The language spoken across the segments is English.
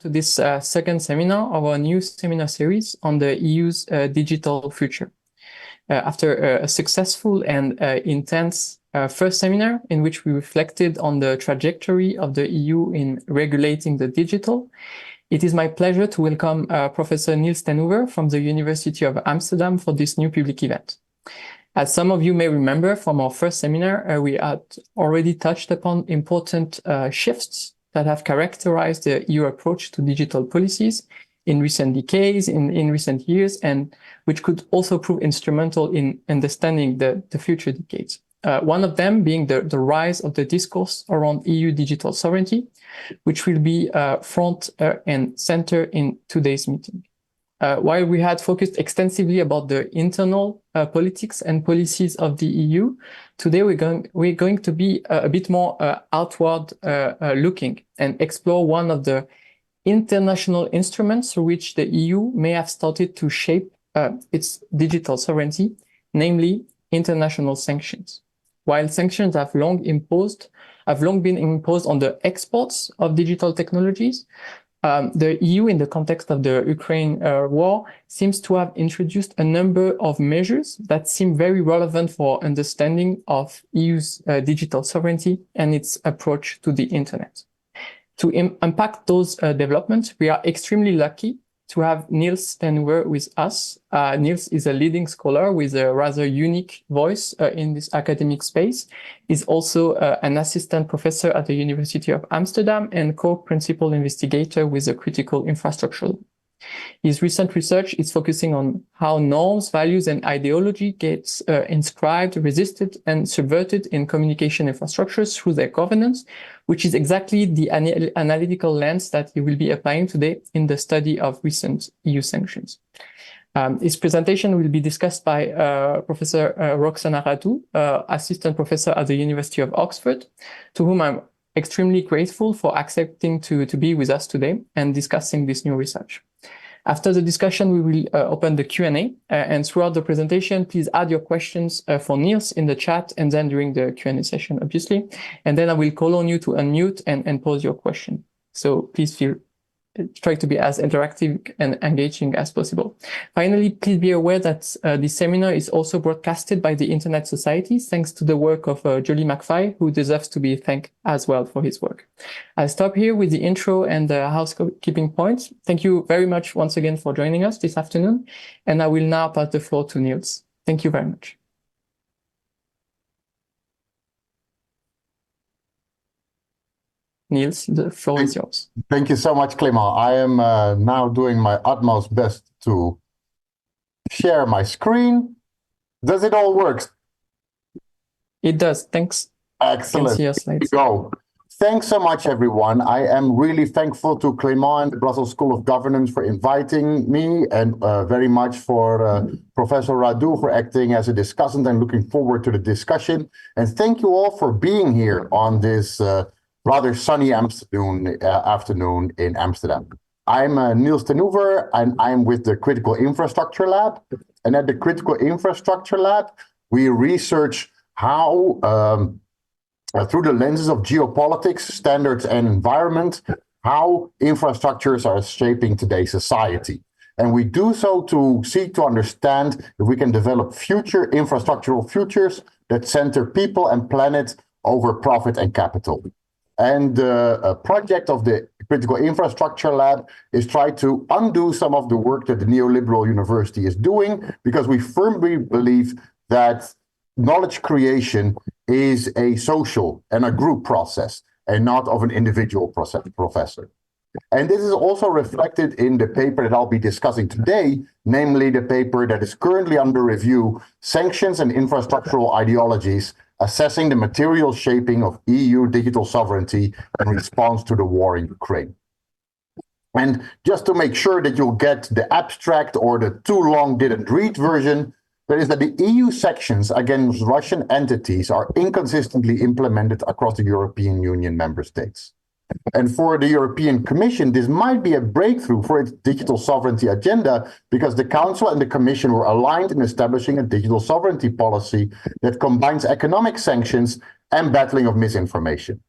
to this second seminar of our new seminar series on the EU's digital future. After a successful and intense first seminar in which we reflected on the trajectory of the EU in regulating the digital, it is my pleasure to welcome Professor Niels ten Oever from the University of Amsterdam for this new public event. As some of you may remember from our first seminar, we had already touched upon important shifts that have characterized the EU approach to digital policies in recent decades, in recent years, and which could also prove instrumental in understanding the future decades. One of them being the rise of the discourse around EU digital sovereignty, which will be front and center in today's meeting. While we had focused extensively about the internal politics and policies of the EU, today we're going to be a bit more outward looking and explore one of the international instruments through which the EU may have started to shape its digital sovereignty, namely international sanctions. While sanctions have long been imposed on the exports of digital technologies, the EU, in the context of the Ukraine war, seems to have introduced a number of measures that seem very relevant for understanding of EU's digital sovereignty and its approach to the internet. To unpack those developments, we are extremely lucky to have Niels ten Oever with us. Niels is a leading scholar with a rather unique voice in this academic space. He's also an assistant professor at the University of Amsterdam and co-principal investigator with the critical infrastructure. His recent research is focusing on how norms, values, and ideology gets inscribed, resisted, and subverted in communication infrastructures through their governance, which is exactly the analytical lens that he will be applying today in the study of recent EU sanctions. His presentation will be discussed by Professor Roxana Radu, assistant professor at the University of Oxford, to whom I'm extremely grateful for accepting to be with us today and discussing this new research. After the discussion, we will open the Q&A, and throughout the presentation, please add your questions for Niels in the chat and then during the Q&A session, obviously. And then I will call on you to unmute and pose your question. So please try to be as interactive and engaging as possible. Finally, please be aware that this seminar is also broadcasted by the Internet Society, thanks to the work of Jolie McFly, who deserves to be thanked as well for his work. I'll stop here with the intro and the housekeeping points. Thank you very much once again for joining us this afternoon, and I will now pass the floor to Niels. Thank you very much. Niels, the floor is yours. Thank you so much, Clément. I am now doing my utmost best to share my screen. Does it all work? It does. Thanks. Excellent. I can see your slides. Go. Thanks so much, everyone. I am really thankful to Clément and the Brussels School of Governance for inviting me, and very much for Professor Radu for acting as a discussant, and looking forward to the discussion. And thank you all for being here on this rather sunny afternoon in Amsterdam. I'm Niels ten Oever, and I'm with the Critical Infrastructure Lab. And at the Critical Infrastructure Lab, we research how, through the lenses of geopolitics, standards, and environment, how infrastructures are shaping today's society. And we do so to seek to understand if we can develop future infrastructural futures that center people and planet over profit and capital. And the project of the Critical Infrastructure Lab is try to undo some of the work that the neoliberal university is doing, because we firmly believe that knowledge creation is a social and a group process, and not of an individual professor. And this is also reflected in the paper that I'll be discussing today, namely the paper that is currently under review, Sanctions and Infrastructural Ideologies, Assessing the Material Shaping of EU Digital Sovereignty in Response to the War in Ukraine. And just to make sure that you'll get the abstract or the too long didn't read version, that is that the EU sanctions against Russian entities are inconsistently implemented across the European Union member states. And for the European Commission, this might be a breakthrough for its digital sovereignty agenda, because the Council and the Commission were aligned in establishing a digital sovereignty policy that combines economic sanctions and battling of misinformation.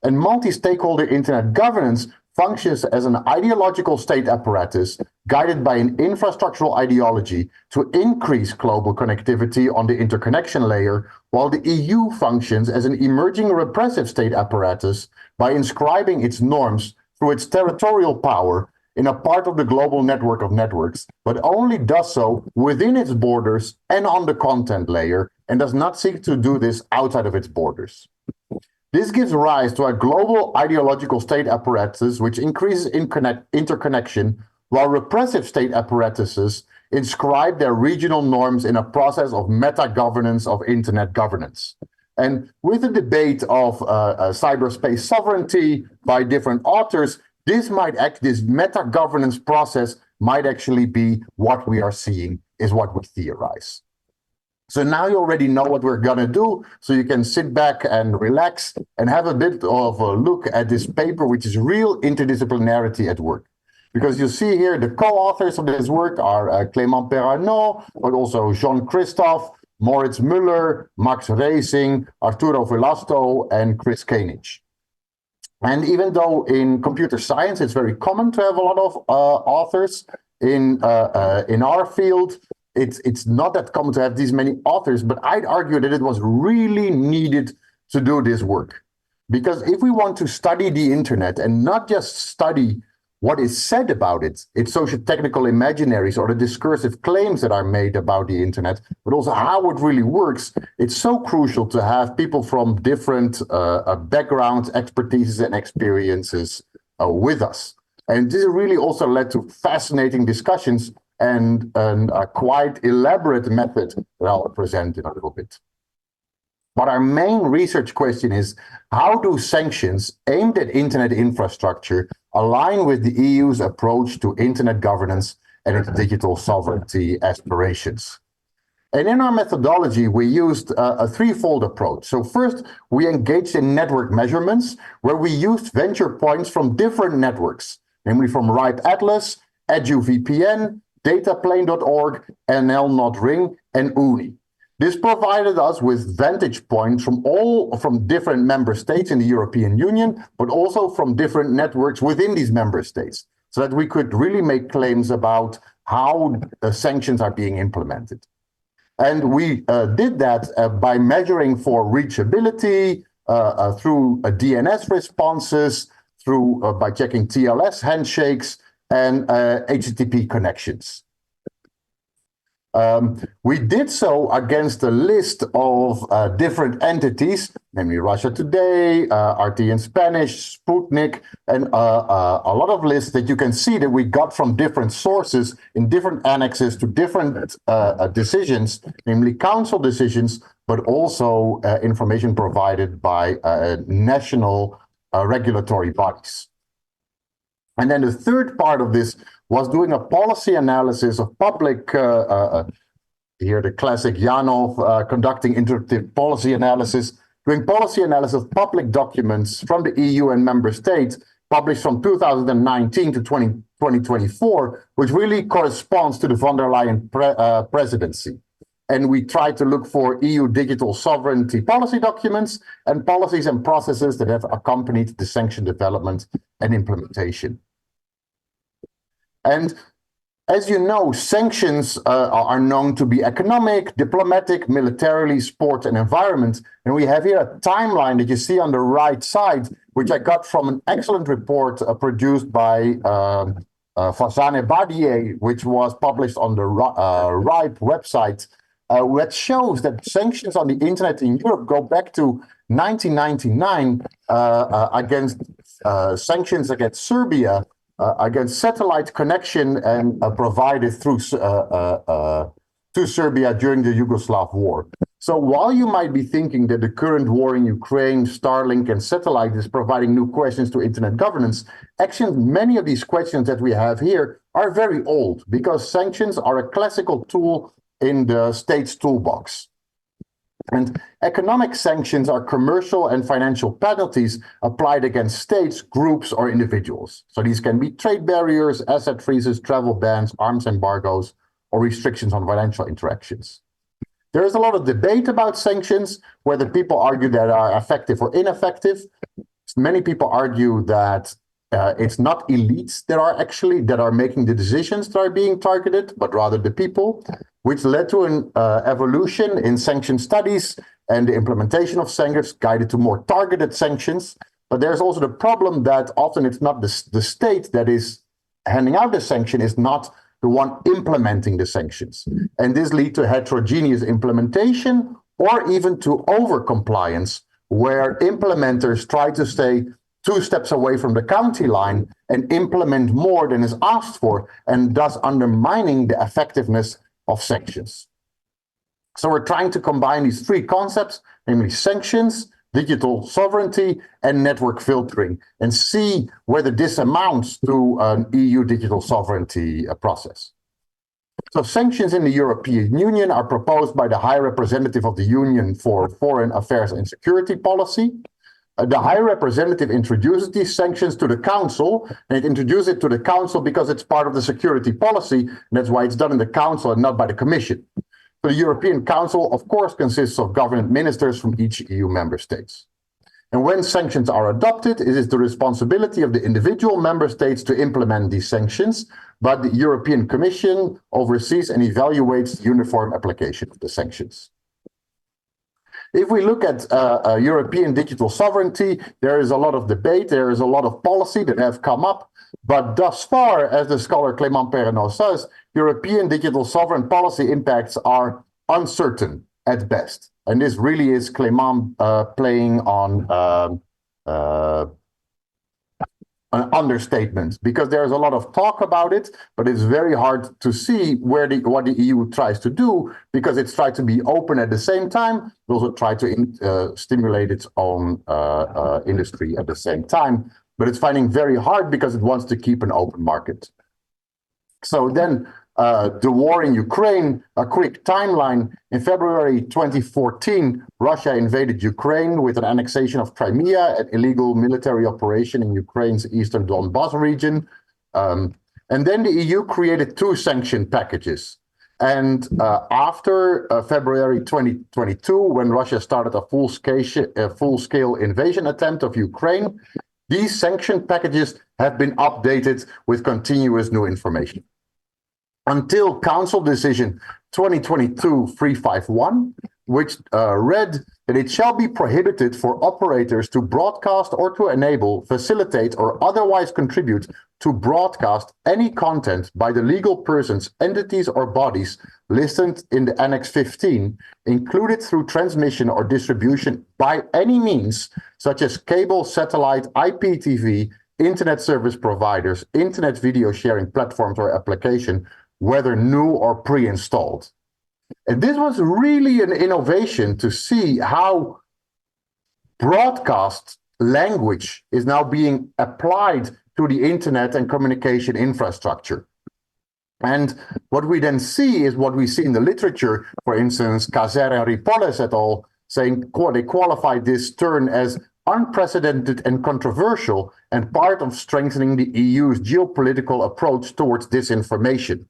And multi-stakeholder internet governance functions as an ideological state apparatus guided by an infrastructural ideology to increase global connectivity on the interconnection layer, while the EU functions as an emerging repressive state apparatus by inscribing its norms through its territorial power in a part of the global network of networks, but only does so within its borders and on the content layer, and does not seek to do this outside of its borders. This gives rise to a global ideological state apparatus which increases interconnection, while repressive state apparatuses inscribe their regional norms in a process of meta-governance of internet governance. And with the debate of cyberspace sovereignty by different authors, this meta-governance process might actually be what we are seeing, is what we theorize. So now you already know what we're going to do, so you can sit back and relax and have a bit of a look at this paper, which is real interdisciplinarity at work. Because you see here, the co-authors of this work are Clément Perranot, but also Jean-Christophe, Moritz Müller, Max Racing, Arturo Velasco, and Chris Koenig. And even though in computer science, it's very common to have a lot of authors, in our field, it's not that common to have these many authors, but I'd argue that it was really needed to do this work. Because if we want to study the internet and not just study what is said about it, its socio-technical imaginaries or the discursive claims that are made about the internet, but also how it really works, it's so crucial to have people from different backgrounds, expertises, and experiences with us. And this really also led to fascinating discussions and a quite elaborate method that I'll present in a little bit. But our main research question is, how do sanctions aimed at internet infrastructure align with the EU's approach to internet governance and its digital sovereignty aspirations? And in our methodology, we used a threefold approach. So first, we engaged in network measurements, where we used venture points from different networks, namely from RIPE Atlas, EduVPN, dataplane.org, NL-Not-Ring, and UNI. This provided us with vantage points from different member states in the European Union, but also from different networks within these member states, so that we could really make claims about how sanctions are being implemented. And we did that by measuring for reachability, through DNS responses, by checking TLS handshakes, and HTTP connections. We did so against a list of different entities, namely Russia Today, RT in Spanish, Sputnik, and a lot of lists that you can see that we got from different sources in different annexes to different decisions, namely council decisions, but also information provided by national regulatory bodies. And then the third part of this was doing a policy analysis of public, here the classic Janov, conducting interactive policy analysis, doing policy analysis of public documents from the EU and member states, published from 2019 to 2024, which really corresponds to the von der Leyen presidency. And we tried to look for EU digital sovereignty policy documents and policies and processes that have accompanied the sanction development and implementation. And as you know, sanctions are known to be economic, diplomatic, militarily, sports, and environment. And we have here a timeline that you see on the right side, which I got from an excellent report produced by Fazane Badier, which was published on the RIPE website, which shows that sanctions on the internet in Europe go back to 1999 against sanctions against Serbia, against satellite connection and provided through to Serbia during the Yugoslav war. So while you might be thinking that the current war in Ukraine, Starlink, and satellite is providing new questions to internet governance, actually many of these questions that we have here are very old, because sanctions are a classical tool in the state's toolbox. And economic sanctions are commercial and financial penalties applied against states, groups, or individuals. So these can be trade barriers, asset freezes, travel bans, arms embargoes, or restrictions on financial interactions. There is a lot of debate about sanctions, whether people argue that are effective or ineffective. It's many people argue that it's not elites that are making the decisions that are being targeted, but rather the people, which led to an evolution in sanction studies and the implementation of sanctions guided to more targeted sanctions. But there's also the problem that often it's not the state that is handing out the sanction is not the one implementing the sanctions. And this leads to heterogeneous implementation or even to over-compliance, where implementers try to stay 2 steps away from the county line and implement more than is asked for, and thus undermining the effectiveness of sanctions. So we're trying to combine these 3 concepts, namely sanctions, digital sovereignty, and network filtering, and see whether this amounts to an EU digital sovereignty process. So sanctions in the European Union are proposed by the High Representative of the Union for Foreign Affairs and Security Policy. The High Representative introduces these sanctions to the Council, and it introduces it to the Council because it's part of the security policy, and that's why it's done in the Council and not by the Commission. So the European Council, of course, consists of government ministers from each EU member states. And when sanctions are adopted, it is the responsibility of the individual member states to implement these sanctions, but the European Commission oversees and evaluates the uniform application of the sanctions. If we look at European digital sovereignty, there is a lot of debate, there is a lot of policy that have come up, but thus far, as the scholar Clément Perrenot says, European digital sovereign policy impacts are uncertain at best. And this really is Clément playing on an understatement, because there's a lot of talk about it, but it's very hard to see what the EU tries to do, because it's tried to be open at the same time, but also try to stimulate its own industry at the same time. But it's finding very hard because it wants to keep an open market. So then the war in Ukraine, a quick timeline. In February 2014, Russia invaded Ukraine with an annexation of Crimea, an illegal military operation in Ukraine's eastern Donbas region. And then the EU created 2 sanction packages. And after February 2022, when Russia started a full-scale invasion attempt of Ukraine, these sanction packages have been updated with continuous new information. Until Council Decision 2022-351, which read that it shall be prohibited for operators to broadcast or to enable, facilitate, or otherwise contribute to broadcast any content by the legal persons, entities, or bodies listed in the Annex 15, included through transmission or distribution by any means, such as cable, satellite, IPTV, internet service providers, internet video sharing platforms or application, whether new or pre-installed. And this was really an innovation to see how broadcast language is now being applied to the internet and communication infrastructure. And what we then see is what we see in the literature, for instance, Cazer and Ripoll et al. Saying they qualified this turn as unprecedented and controversial and part of strengthening the EU's geopolitical approach towards disinformation.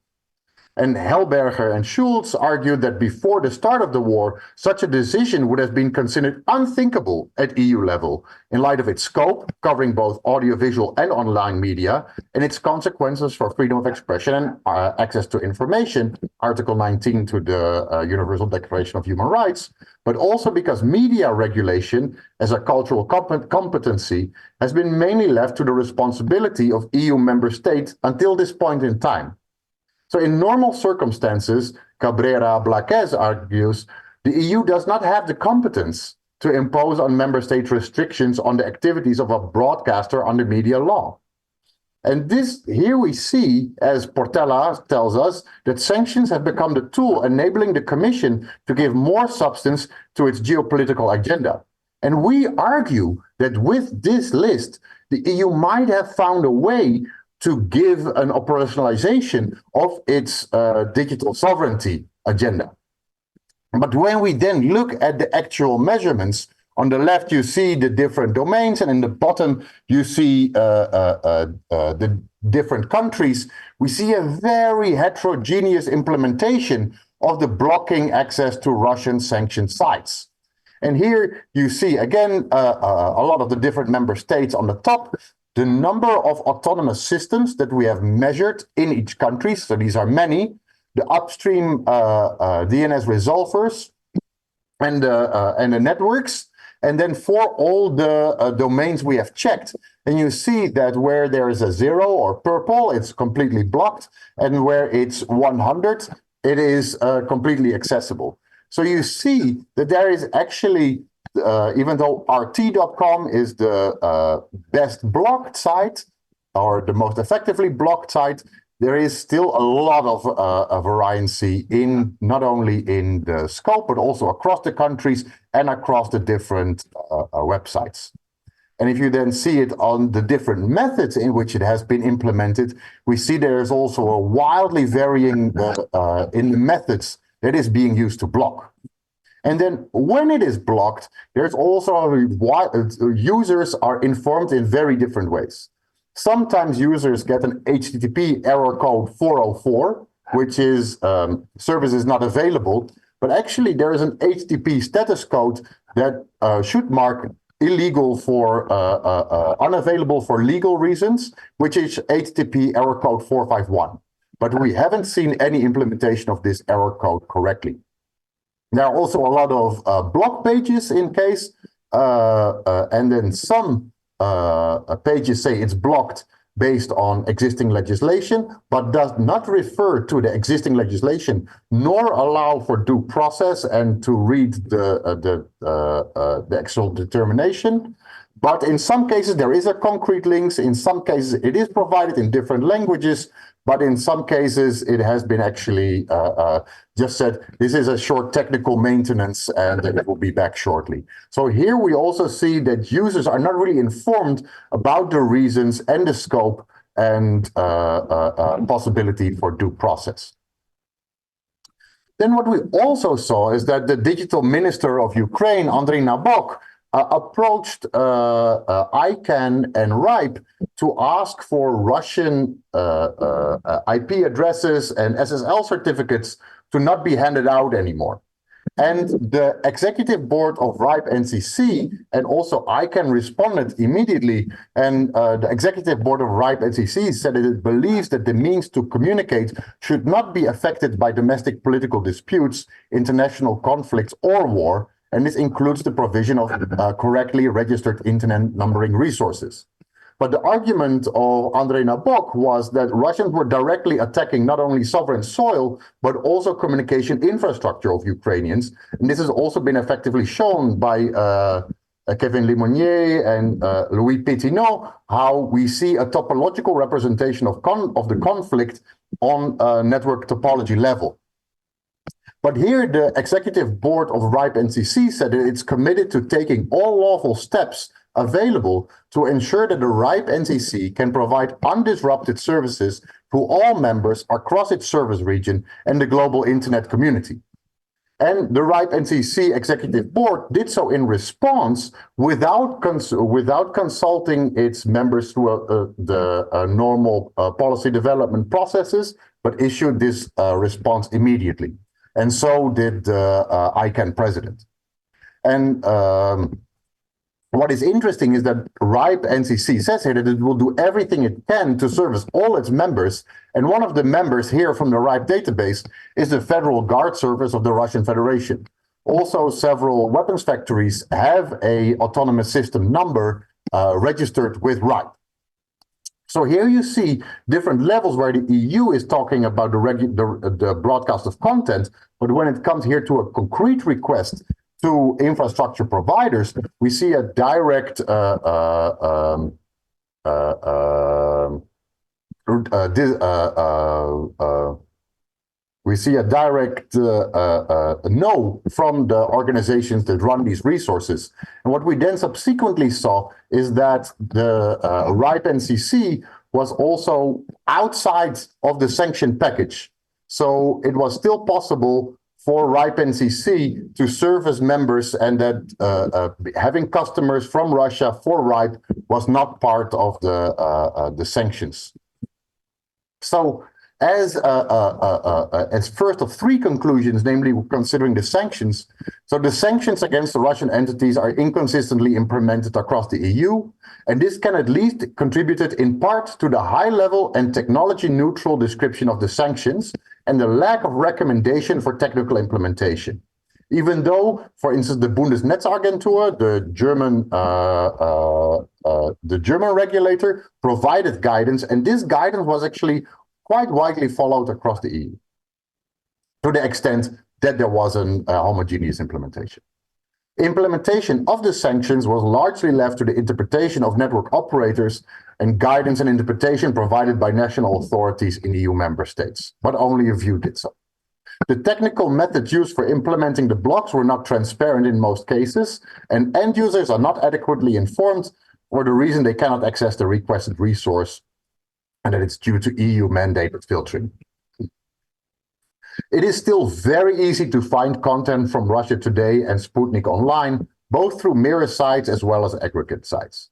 And Helberger and Schulz argued that before the start of the war, such a decision would have been considered unthinkable at EU level in light of its scope, covering both audiovisual and online media, and its consequences for freedom of expression and access to information, Article 19 to the Universal Declaration of Human Rights, but also because media regulation as a cultural competency has been mainly left to the responsibility of EU member states until this point in time. So in normal circumstances, Cabrera Blaquez argues, the EU does not have the competence to impose on member state restrictions on the activities of a broadcaster under media law. And this, here we see, as Portela tells us, that sanctions have become the tool enabling the Commission to give more substance to its geopolitical agenda. And we argue that with this list, the EU might have found a way to give an operationalization of its digital sovereignty agenda. But when we then look at the actual measurements, on the left you see the different domains, and in the bottom you see the different countries, we see a very heterogeneous implementation of the blocking access to Russian sanctioned sites. And here you see, again, a lot of the different member states on the top, the number of autonomous systems that we have measured in each country. So these are many, the upstream DNS resolvers and the networks. And then for all the domains we have checked, and you see that where there is a 0 or purple, it's completely blocked. And where it's 100, it is completely accessible. So you see that there is actually, even though RT.com is the best blocked site, or the most effectively blocked site, there is still a lot of variancy in not only in the scope, but also across the countries and across the different websites. And if you then see it on the different methods in which it has been implemented, we see there is also a wildly varying in the methods that is being used to block. And then when it is blocked, there's also users are informed in very different ways. Sometimes users get an HTTP error code 404, which is service is not available, but actually there is an HTTP status code that should mark illegal for unavailable for legal reasons, which is HTTP error code 451. But we haven't seen any implementation of this error code correctly. There are also a lot of block pages in case, and then some pages say it's blocked based on existing legislation, but does not refer to the existing legislation, nor allow for due process and to read the actual determination. But in some cases, there is a concrete links. In some cases, it is provided in different languages. But in some cases, it has been actually just said, this is a short technical maintenance and it will be back shortly. So here we also see that users are not really informed about the reasons and the scope and possibility for due process. Then what we also saw is that the digital minister of Ukraine, Andriy Nabok, approached ICANN and RIPE to ask for Russian IP addresses and SSL certificates to not be handed out anymore. And the executive board of RIPE NCC and also ICANN responded immediately. And the executive board of RIPE NCC said that it believes that the means to communicate should not be affected by domestic political disputes, international conflicts, or war. And this includes the provision of correctly registered internet numbering resources. But the argument of Andriy Nabok was that Russians were directly attacking not only sovereign soil, but also communication infrastructure of Ukrainians. And this has also been effectively shown by Kevin Lemonnier and Louis Pétineau, how we see a topological representation of the conflict on a network topology level. But here, the executive board of RIPE NCC said that it's committed to taking all lawful steps available to ensure that the RIPE NCC can provide undisrupted services to all members across its service region and the global internet community. And the RIPE NCC executive board did so in response without consulting its members through the normal policy development processes, but issued this response immediately. And so did the ICANN president. And what is interesting is that RIPE NCC says here that it will do everything it can to service all its members. And one of the members here from the RIPE database is the Federal Guard Service of the Russian Federation. Also, several weapons factories have a autonomous system number registered with RIPE. So here you see different levels where the EU is talking about the broadcast of content, but when it comes here to a concrete request to infrastructure providers, we see a direct no from the organizations that run these resources. And what we then subsequently saw is that the RIPE NCC was also outside of the sanction package. So it was still possible for RIPE NCC to serve as members, and that having customers from Russia for RIPE was not part of the sanctions. So as first of three conclusions, namely considering the sanctions. So the sanctions against the Russian entities are inconsistently implemented across the EU, and this can at least contributed in part to the high level and technology neutral description of the sanctions and the lack of recommendation for technical implementation. Even though, for instance, the Bundesnetzagentur, the German regulator, provided guidance, and this guidance was actually quite widely followed across the EU, to the extent that there was a homogeneous implementation. Implementation of the sanctions was largely left to the interpretation of network operators and guidance and interpretation provided by national authorities in EU member states, but only a few did so. The technical methods used for implementing the blocks were not transparent in most cases, and end users are not adequately informed, or the reason they cannot access the requested resource, and that it's due to EU mandated filtering. It is still very easy to find content from Russia Today and Sputnik online, both through mirror sites as well as aggregate sites.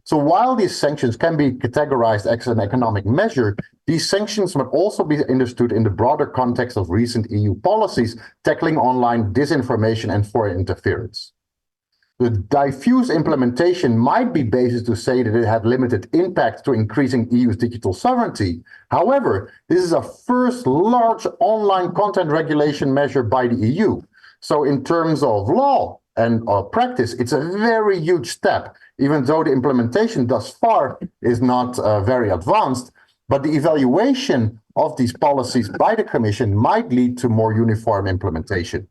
So while these sanctions can be categorized as an economic measure, these sanctions must also be understood in the broader context of recent EU policies tackling online disinformation and foreign interference. The diffuse implementation might be basis to say that it had limited impact to increasing EU's digital sovereignty. However, this is a first large online content regulation measure by the EU. So in terms of law and practice, it's a very huge step, even though the implementation thus far is not very advanced. But the evaluation of these policies by the Commission might lead to more uniform implementation.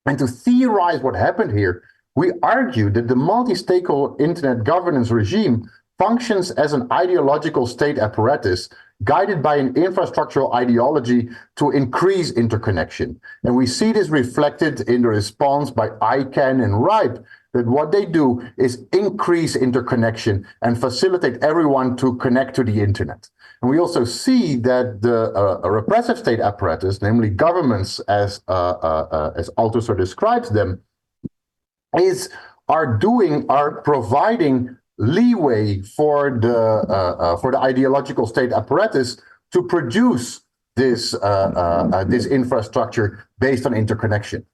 And to theorize what happened here, we argue that the multi-stakeholder internet governance regime functions as an ideological state apparatus guided by an infrastructural ideology to increase interconnection. And we see this reflected in the response by ICANN and RIPE, that what they do is increase interconnection and facilitate everyone to connect to the internet. And we also see that the repressive state apparatus, namely governments as Althusser describes them, are providing leeway for the ideological state apparatus to produce this infrastructure based on interconnection.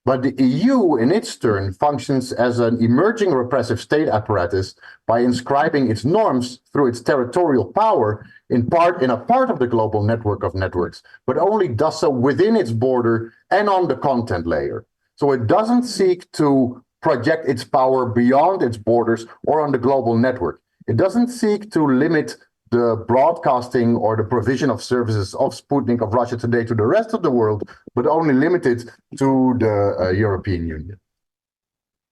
But the EU, in its turn, functions as an emerging repressive state apparatus by inscribing its norms through its territorial power in a part of the global network of networks, but only does so within its border and on the content layer. So it doesn't seek to project its power beyond its borders or on the global network. It doesn't seek to limit the broadcasting or the provision of services of Sputnik, of Russia Today, to the rest of the world, but only limited to the European Union.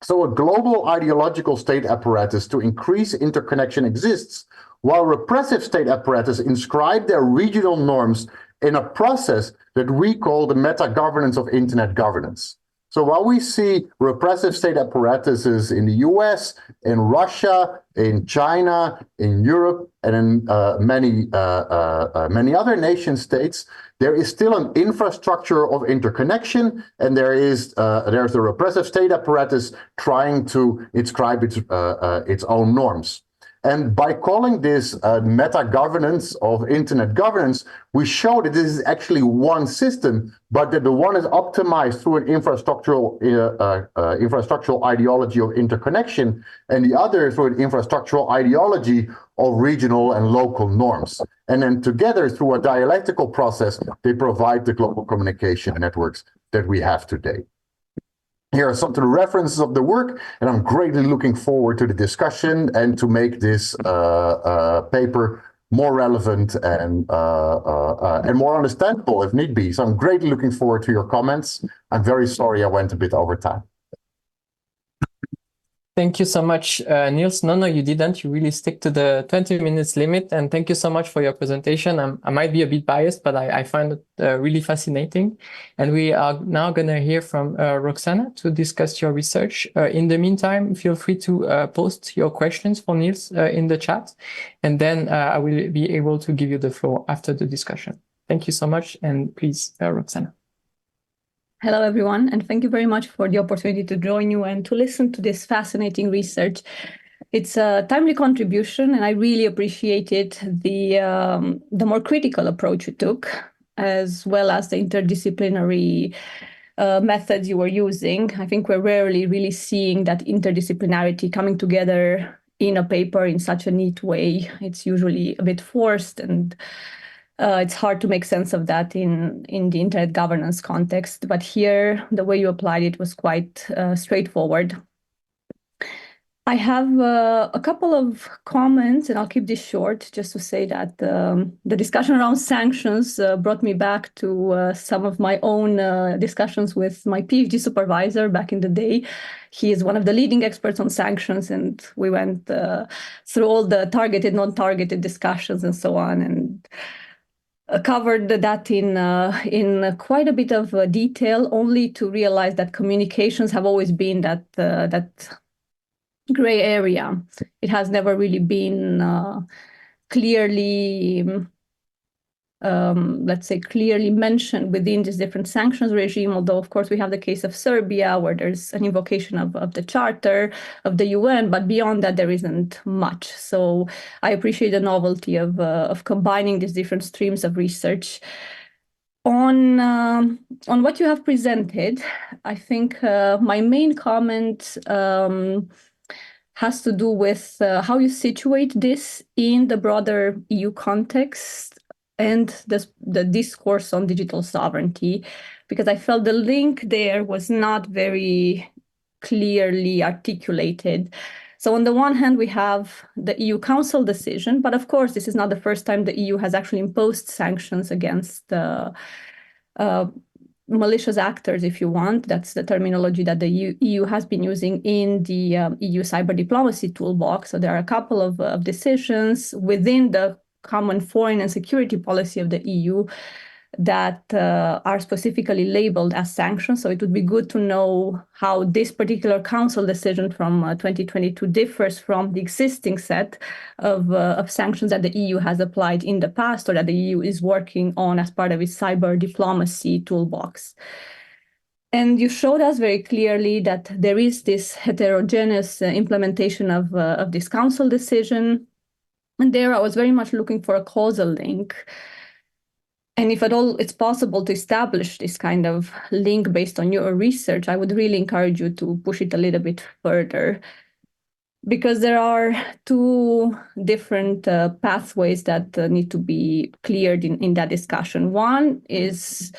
So a global ideological state apparatus to increase interconnection exists, while repressive state apparatus inscribe their regional norms in a process that we call the meta-governance of internet governance. So while we see repressive state apparatuses in the US, in Russia, in China, in Europe, and in many other nation states, there is still an infrastructure of interconnection, and there's the repressive state apparatus trying to inscribe its own norms. And by calling this meta-governance of internet governance, we show that this is actually one system, but that the one is optimized through an infrastructural ideology of interconnection, and the other through an infrastructural ideology of regional and local norms. And then together, through a dialectical process, they provide the global communication networks that we have today. Here are some of the references of the work, and I'm greatly looking forward to the discussion and to make this paper more relevant and more understandable if need be. So I'm greatly looking forward to your comments. I'm very sorry I went a bit over time. Thank you so much, Niels. No, you didn't. You really stick to the 20 minutes limit. And thank you so much for your presentation. I might be a bit biased, but I find it really fascinating. And we are now going to hear from Roxana to discuss your research. In the meantime, feel free to post your questions for Niels in the chat. And then I will be able to give you the floor after the discussion. Thank you so much. And please, Roxana. Hello, everyone, and thank you very much for the opportunity to join you and to listen to this fascinating research. It's a timely contribution, and I really appreciated the more critical approach you took, as well as the interdisciplinary methods you were using. I think we're rarely really seeing that interdisciplinarity coming together in a paper in such a neat way. It's usually a bit forced, and it's hard to make sense of that in the internet governance context. But here, the way you applied it was quite straightforward. I have a couple of comments, and I'll keep this short, just to say that the discussion around sanctions brought me back to some of my own discussions with my PhD supervisor back in the day. He is one of the leading experts on sanctions, and we went through all the targeted, non-targeted discussions and so on, and covered that in quite a bit of detail, only to realize that communications have always been that gray area. It has never really been clearly, let's say, clearly mentioned within this different sanctions regime, although, of course, we have the case of Serbia, where there's an invocation of the Charter of the UN, but beyond that, there isn't much. So I appreciate the novelty of combining these different streams of research. On what you have presented, I think my main comment has to do with how you situate this in the broader EU context and the discourse on digital sovereignty, because I felt the link there was not very clearly articulated. So on the one hand, we have the EU Council decision, but of course, this is not the first time the EU has actually imposed sanctions against malicious actors, if you want. That's the terminology that the EU has been using in the EU cyber diplomacy toolbox. So there are a couple of decisions within the common foreign and security policy of the EU that are specifically labeled as sanctions. So it would be good to know how this particular council decision from 2022 differs from the existing set of sanctions that the EU has applied in the past, or that the EU is working on as part of its cyber diplomacy toolbox. And you showed us very clearly that there is this heterogeneous implementation of this council decision. And there I was very much looking for a causal link. And if at all it's possible to establish this kind of link based on your research, I would really encourage you to push it a little bit further, because there are two different pathways that need to be cleared in that discussion. One is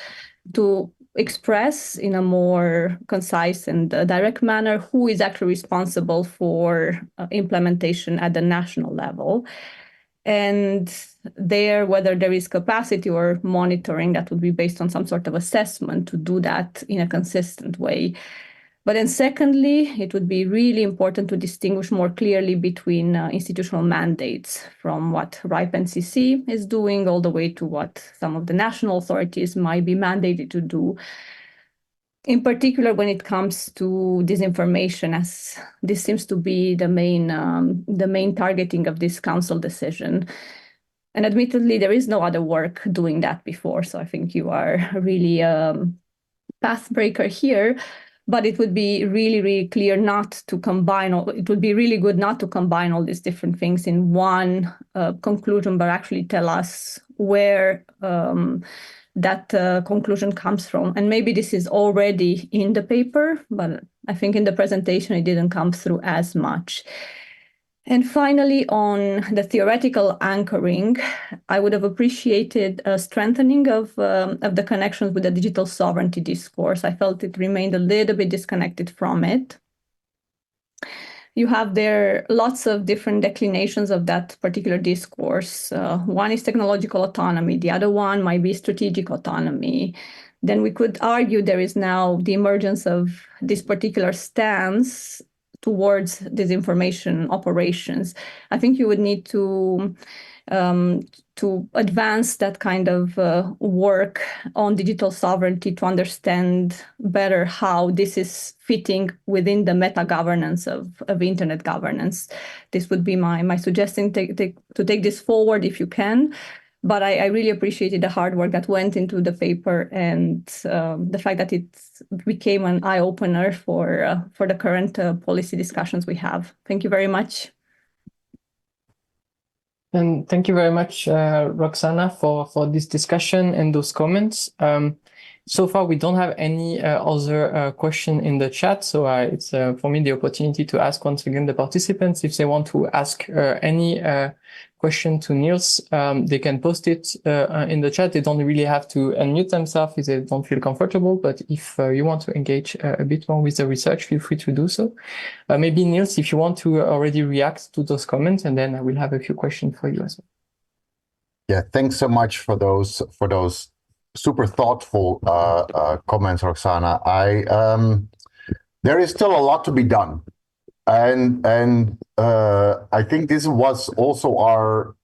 to express in a more concise and direct manner who is actually responsible for implementation at the national level. And there, whether there is capacity or monitoring, that would be based on some sort of assessment to do that in a consistent way. But then secondly, it would be really important to distinguish more clearly between institutional mandates, from what RIPE NCC is doing all the way to what some of the national authorities might be mandated to do. In particular, when it comes to disinformation, as this seems to be the main targeting of this council decision. And admittedly, there is no other work doing that before. So I think you are really a path breaker here. But it would be really, really clear not to combine it would be really good not to combine all these different things in one conclusion, but actually tell us where that conclusion comes from. And maybe this is already in the paper, but I think in the presentation it didn't come through as much. And finally, on the theoretical anchoring, I would have appreciated a strengthening of the connections with the digital sovereignty discourse. I felt it remained a little bit disconnected from it. You have there lots of different declinations of that particular discourse. One is technological autonomy. The other one might be strategic autonomy. Then we could argue there is now the emergence of this particular stance towards disinformation operations. I think you would need to advance that kind of work on digital sovereignty to understand better how this is fitting within the meta-governance of internet governance. This would be my suggestion, to take this forward if you can. But I really appreciated the hard work that went into the paper, and the fact that it became an eye-opener for the current policy discussions we have. Thank you very much. And thank you very much, Roxana, for this discussion and those comments. So far, we don't have any other question in the chat, so it's for me the opportunity to ask once again the participants if they want to ask any question to Niels. They can post it in the chat. They don't really have to unmute themselves if they don't feel comfortable, but if you want to engage a bit more with the research, feel free to do so. Maybe Niels, if you want to already react to those comments, and then I will have a few questions for you as well. Yeah, thanks so much for those super thoughtful comments, Roxana. There is still a lot to be done, and I think this was also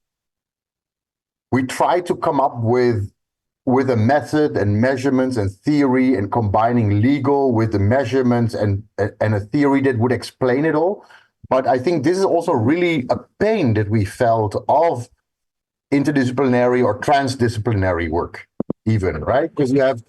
we try to come up with a method and measurements and theory and combining legal with the measurements and a theory that would explain it all. But I think this is also really a pain that we felt of interdisciplinary or transdisciplinary work, even, right? Because you have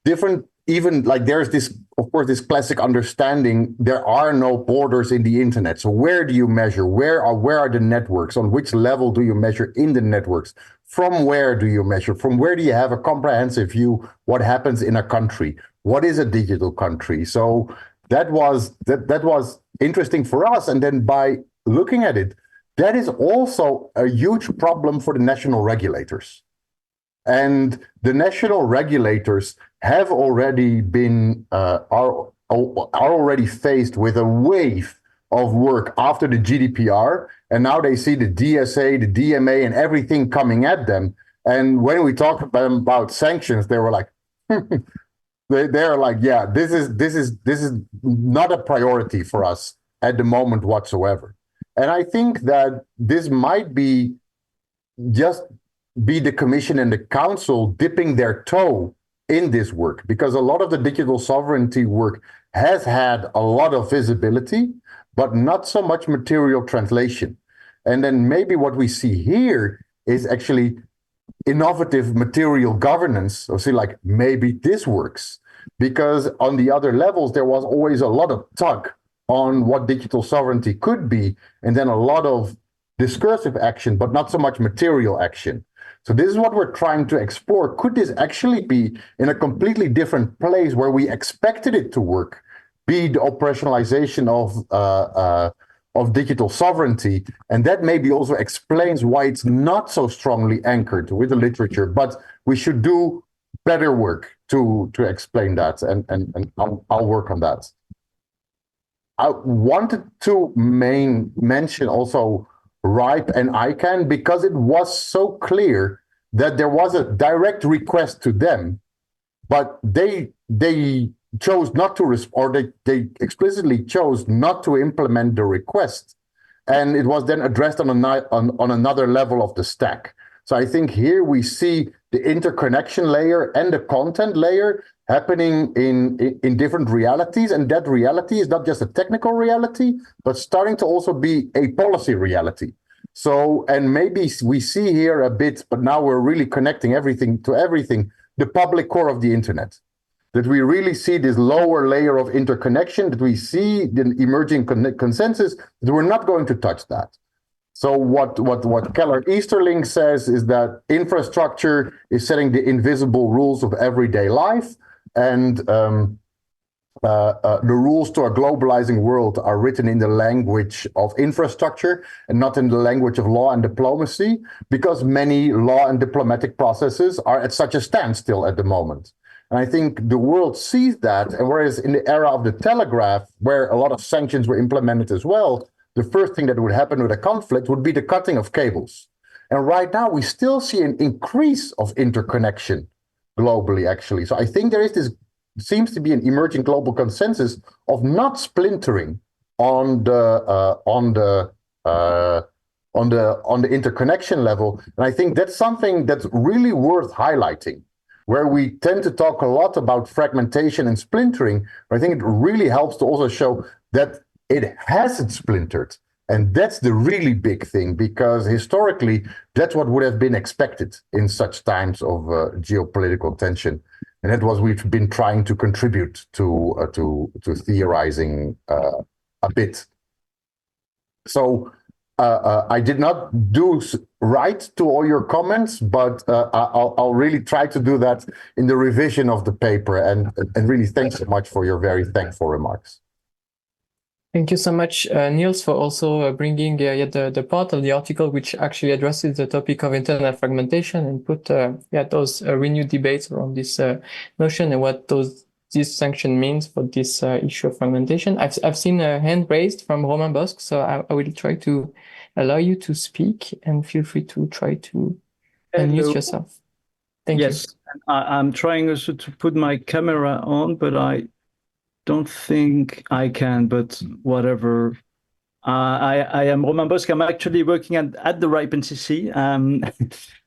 different, even like there's this, of course, this classic understanding, there are no borders in the internet. So where do you measure? Where are the networks? On which level do you measure in the networks? From where do you measure? From where do you have a comprehensive view? What happens in a country? What is a digital country? So that was interesting for us. And then by looking at it, that is also a huge problem for the national regulators. And the national regulators have already been, are already faced with a wave of work after the GDPR. And now they see the DSA, the DMA, and everything coming at them. And when we talk about sanctions, they were like, they're like, yeah, this is not a priority for us at the moment whatsoever. And I think that this might be just the Commission and the Council dipping their toe in this work, because a lot of the digital sovereignty work has had a lot of visibility, but not so much material translation. And then maybe what we see here is actually innovative material governance. So see, like, maybe this works, because on the other levels, there was always a lot of tug on what digital sovereignty could be, and then a lot of discursive action, but not so much material action. So this is what we're trying to explore. Could this actually be in a completely different place where we expected it to work, be the operationalization of digital sovereignty? And that maybe also explains why it's not so strongly anchored with the literature, but we should do better work to explain that, and I'll work on that. I wanted to mention also RIPE and ICANN, because it was so clear that there was a direct request to them, but they chose not to respond, or they explicitly chose not to implement the request, and it was then addressed on another level of the stack. So I think here we see the interconnection layer and the content layer happening in different realities, and that reality is not just a technical reality, but starting to also be a policy reality. So, and maybe we see here a bit, but now we're really connecting everything to everything, the public core of the internet. That we really see this lower layer of interconnection, that we see the emerging consensus, that we're not going to touch that. So what Keller Easterling says is that infrastructure is setting the invisible rules of everyday life, and the rules to a globalizing world are written in the language of infrastructure and not in the language of law and diplomacy, because many law and diplomatic processes are at such a standstill at the moment. And I think the world sees that, and whereas in the era of the telegraph, where a lot of sanctions were implemented as well, the first thing that would happen with a conflict would be the cutting of cables. And right now, we still see an increase of interconnection globally, actually. So I think there is this, seems to be an emerging global consensus of not splintering on the interconnection level. And I think that's something that's really worth highlighting, where we tend to talk a lot about fragmentation and splintering. But I think it really helps to also show that it hasn't splintered. And that's the really big thing, because historically, that's what would have been expected in such times of geopolitical tension. And that was we've been trying to contribute to theorizing a bit. So I did not do right to all your comments, but I'll really try to do that in the revision of the paper. And really, thanks so much for your very thankful remarks. Thank you so much, Niels, for also bringing the part of the article which actually addresses the topic of internet fragmentation and put those renewed debates around this notion and what this sanction means for this issue of fragmentation. I've seen a hand raised from Romain Bosque, so I will try to allow you to speak, and feel free to try to unmute yourself. Thank you. Yes, I'm trying also to put my camera on, but I don't think I can, but whatever. I am Romain Bosque. I'm actually working at the RIPE NCC.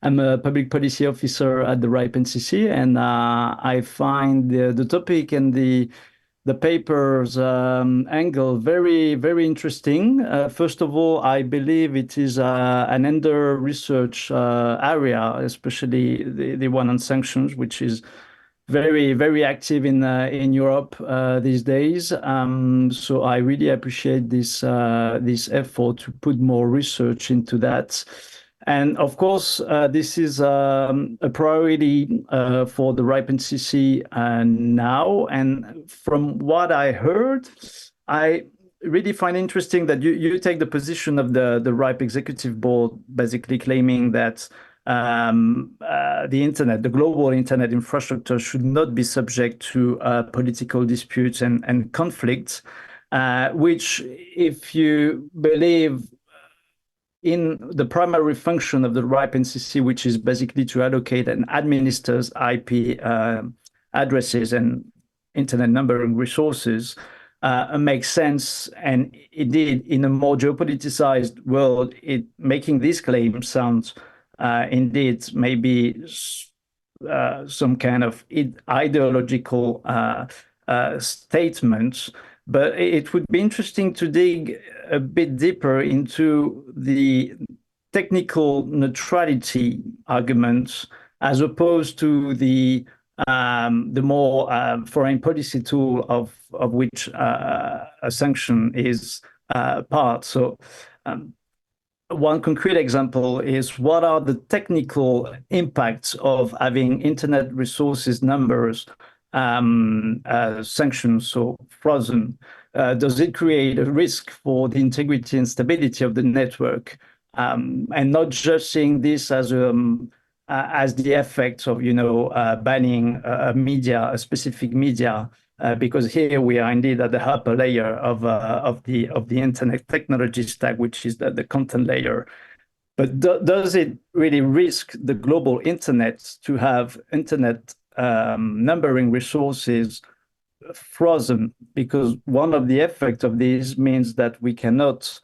I'm a public policy officer at the RIPE NCC, and I find the topic and the paper's angle very, very interesting. First of all, I believe it is an under-researched area, especially the one on sanctions, which is very, very active in Europe these days. So I really appreciate this effort to put more research into that. And of course, this is a priority for the RIPE NCC now. And from what I heard, I really find interesting that you take the position of the RIPE Executive Board, basically claiming that the global internet infrastructure should not be subject to political disputes and conflicts, which, if you believe in the primary function of the RIPE NCC, which is basically to allocate and administer IP addresses and internet numbering resources, makes sense. And indeed, in a more geopoliticized world, making this claim sounds indeed maybe some kind of ideological statement. But it would be interesting to dig a bit deeper into the technical neutrality arguments, as opposed to the more foreign policy tool of which a sanction is part. So one concrete example is, what are the technical impacts of having internet resources numbers sanctions, so frozen? Does it create a risk for the integrity and stability of the network? And not just seeing this as the effect of banning a specific media, because here we are indeed at the upper layer of the internet technology stack, which is the content layer. But does it really risk the global internet to have internet numbering resources frozen? Because one of the effects of this means that we cannot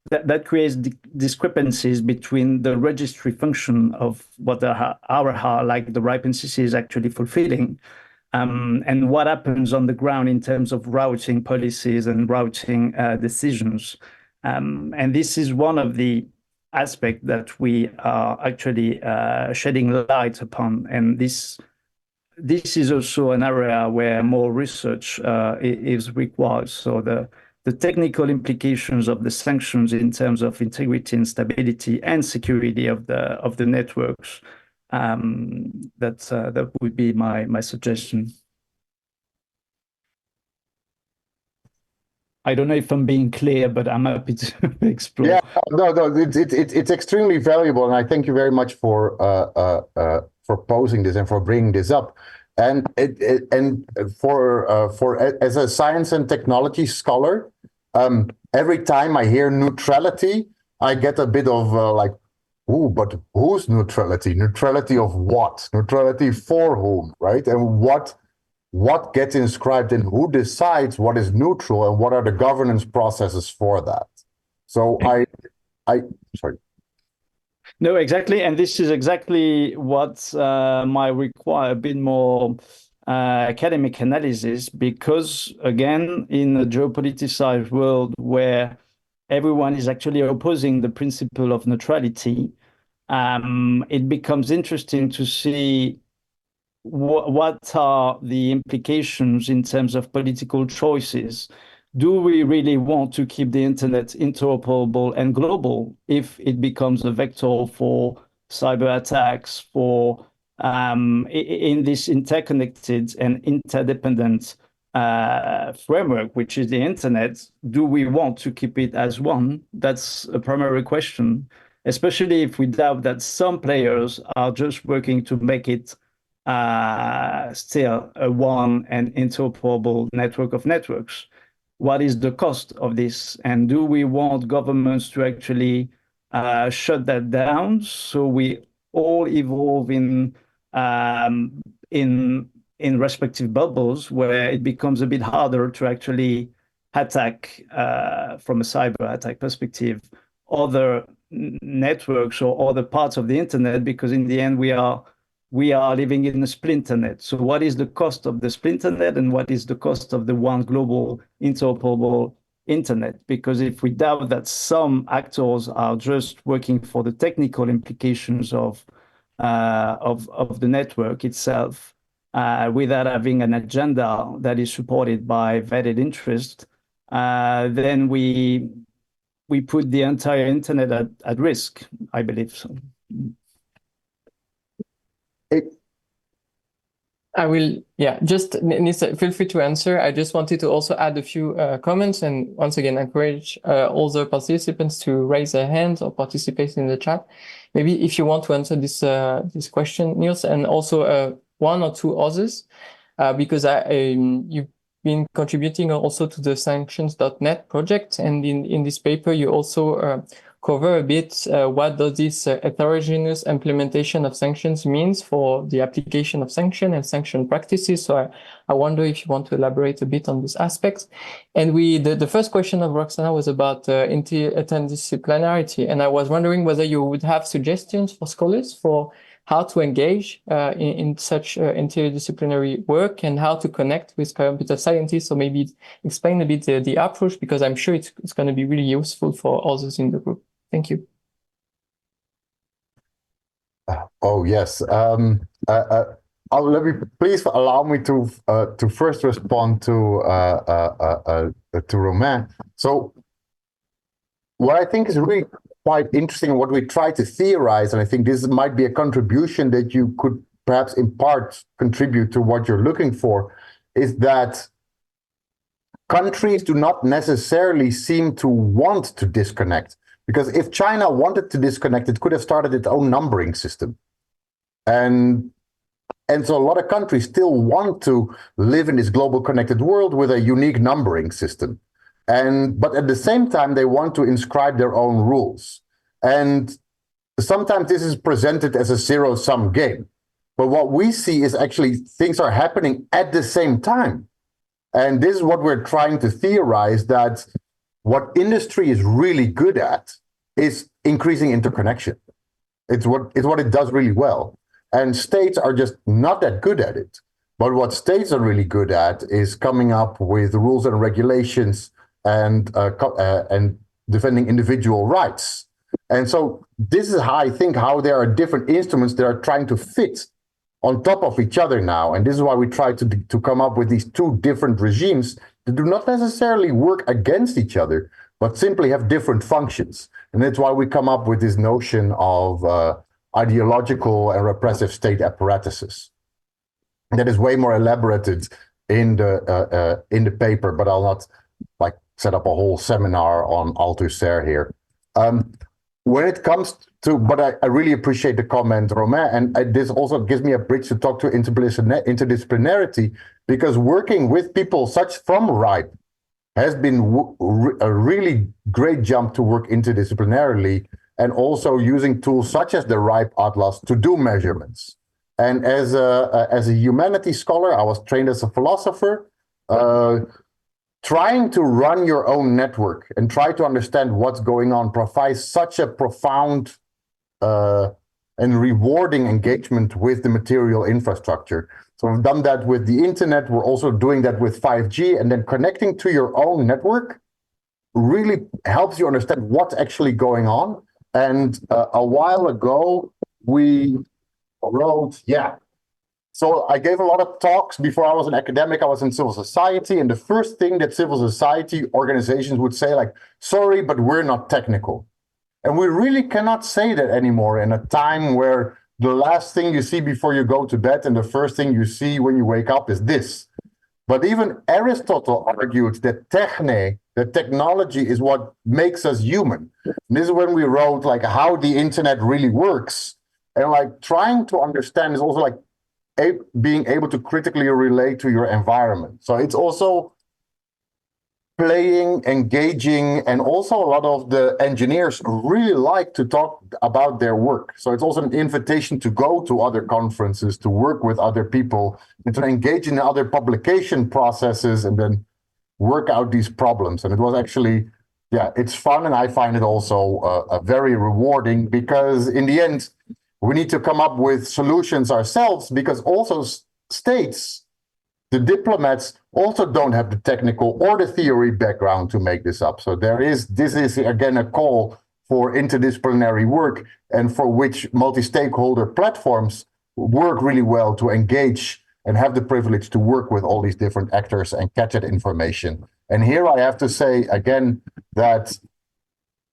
that creates discrepancies between the registry function of what like the RIPE NCC is actually fulfilling, and what happens on the ground in terms of routing policies and routing decisions. And this is one of the aspects that we are actually shedding light upon. And this is also an area where more research is required. So the technical implications of the sanctions in terms of integrity and stability and security of the networks, that would be my suggestion. I don't know if I'm being clear, but I'm happy to explore. Yeah, no, it's extremely valuable, and I thank you very much for posing this and for bringing this up. And as a science and technology scholar, every time I hear neutrality, I get a bit of like, ooh, but whose neutrality? Neutrality of what? Neutrality for whom, right? And what gets inscribed and who decides what is neutral and what are the governance processes for that? So sorry. No, exactly. And this is exactly what might require a bit more academic analysis, because, again, in a geopoliticized world where everyone is actually opposing the principle of neutrality, it becomes interesting to see what are the implications in terms of political choices. do we really want to keep the internet interoperable and global if it becomes a vector for cyber attacks, for in this interconnected and interdependent framework, which is the internet? Do we want to keep it as one? That's a primary question, especially if we doubt that some players are just working to make it still a one and interoperable network of networks. What is the cost of this? And do we want governments to actually shut that down so we all evolve in respective bubbles where it becomes a bit harder to actually attack from a cyber attack perspective other networks or other parts of the internet, because in the end we are living in a splinternet. So what is the cost of the splinternet and what is the cost of the one global interoperable internet? Because if we doubt that some actors are just working for the technical implications of the network itself, without having an agenda that is supported by vetted interest, then we put the entire internet at risk, I believe so. I will, just Niels, feel free to answer. I just wanted to also add a few comments, and once again, encourage all the participants to raise their hands or participate in the chat. Maybe if you want to answer this question, Niels, and also one or two others, because you've been contributing also to the sanctions.net project, and in this paper you also cover a bit what does this heterogeneous implementation of sanctions means for the application of sanction and sanction practices. So I wonder if you want to elaborate a bit on these aspects. And the first question of Roxana was about interdisciplinarity, and I was wondering whether you would have suggestions for scholars for how to engage in such interdisciplinary work and how to connect with computer scientists. So maybe explain a bit the approach, because I'm sure it's going to be really useful for others in the group. Thank you. Oh, yes. Let me please allow me to first respond to Romain. So what I think is really quite interesting, what we try to theorize, and I think this might be a contribution that you could perhaps in part contribute to what you're looking for, is that countries do not necessarily seem to want to disconnect. Because if China wanted to disconnect, it could have started its own numbering system. And so a lot of countries still want to live in this global connected world with a unique numbering system. But at the same time, they want to inscribe their own rules. And sometimes this is presented as a zero-sum game. But what we see is actually things are happening at the same time. And this is what we're trying to theorize, that what industry is really good at is increasing interconnection. It's what it does really well. And states are just not that good at it. But what states are really good at is coming up with rules and regulations and defending individual rights. And so this is how I think how there are different instruments that are trying to fit on top of each other now. And this is why we try to come up with these two different regimes that do not necessarily work against each other, but simply have different functions. And that's why we come up with this notion of ideological and repressive state apparatuses. That is way more elaborated in the paper, but I'll not set up a whole seminar on Althusser here. When it comes to, but I really appreciate the comment, Romain, and this also gives me a bridge to talk to interdisciplinarity, because working with people such from RIPE has been a really great jump to work interdisciplinarily, and also using tools such as the RIPE Atlas to do measurements. And as a humanities scholar, I was trained as a philosopher, trying to run your own network and try to understand what's going on provides such a profound and rewarding engagement with the material infrastructure. So we've done that with the internet. We're also doing that with 5G, and then connecting to your own network really helps you understand what's actually going on. And a while ago, we wrote, So I gave a lot of talks before I was an academic. I was in civil society, and the first thing that civil society organizations would say, like, sorry, but we're not technical. And we really cannot say that anymore in a time where the last thing you see before you go to bed and the first thing you see when you wake up is this. But even Aristotle argued that that technology is what makes us human. And this is when we wrote like how the internet really works. And like trying to understand is also like being able to critically relate to your environment. So it's also playing, engaging, and also a lot of the engineers really like to talk about their work. So it's also an invitation to go to other conferences, to work with other people, and to engage in other publication processes and then work out these problems. And it was actually, yeah, it's fun. And I find it also very rewarding because in the end, we need to come up with solutions ourselves because also states, the diplomats also don't have the technical or the theory background to make this up. So this is again a call for interdisciplinary work and for which multi-stakeholder platforms work really well to engage and have the privilege to work with all these different actors and catch that information. And here I have to say again that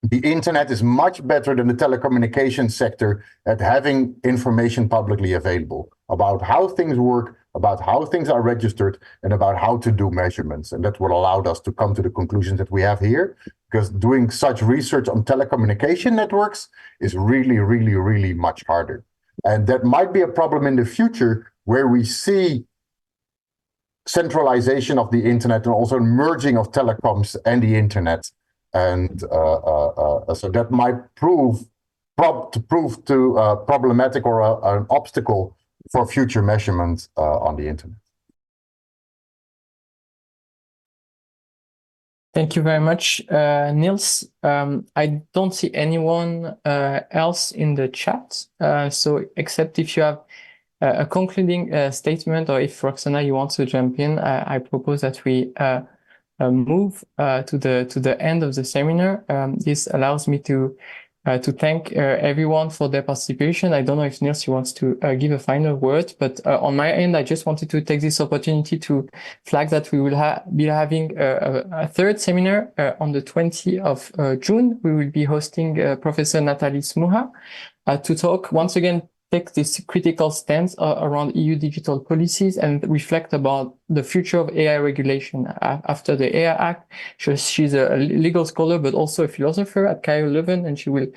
the internet is much better than the telecommunications sector at having information publicly available about how things work, about how things are registered, and about how to do measurements. And that's what allowed us to come to the conclusions that we have here, because doing such research on telecommunication networks is really, really, really much harder. And that might be a problem in the future where we see centralization of the internet and also merging of telecoms and the internet. And so that might prove problematic or an obstacle for future measurements on the internet. Thank you very much, Niels. I don't see anyone else in the chat. So except if you have a concluding statement, or if Roxana, you want to jump in, I propose that we move to the end of the seminar. This allows me to thank everyone for their participation. I don't know if Niels wants to give a final word, but on my end, I just wanted to take this opportunity to flag that we will be having a third seminar on the 20th of June. We will be hosting Professor Nathalie Smuha to talk once again, take this critical stance around EU digital policies and reflect about the future of AI regulation after the AI Act. She's a legal scholar, but also a philosopher at Cairo Leuven, and she will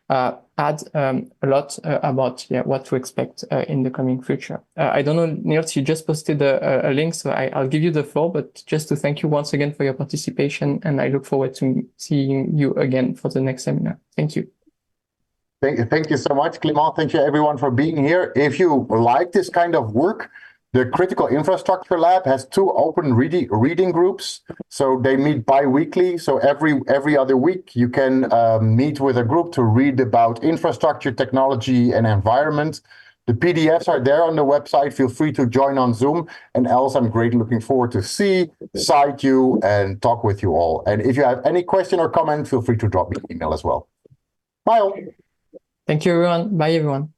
add a lot about what to expect in the coming future. I don't know, Niels, you just posted a link, so I'll give you the floor, but just to thank you once again for your participation, and I look forward to seeing you again for the next seminar. Thank you. Thank you so much, Clément. Thank you, everyone, for being here. If you like this kind of work, the Critical Infrastructure Lab has 2 open reading groups. So they meet bi-weekly. So every other week, you can meet with a group to read about infrastructure, technology, and environment. The PDFs are there on the website. Feel free to join on Zoom. And else, I'm greatly looking forward to cite you, and talk with you all. And if you have any question or comment, feel free to drop me an email as well. Bye all. Thank you, everyone. Bye, everyone.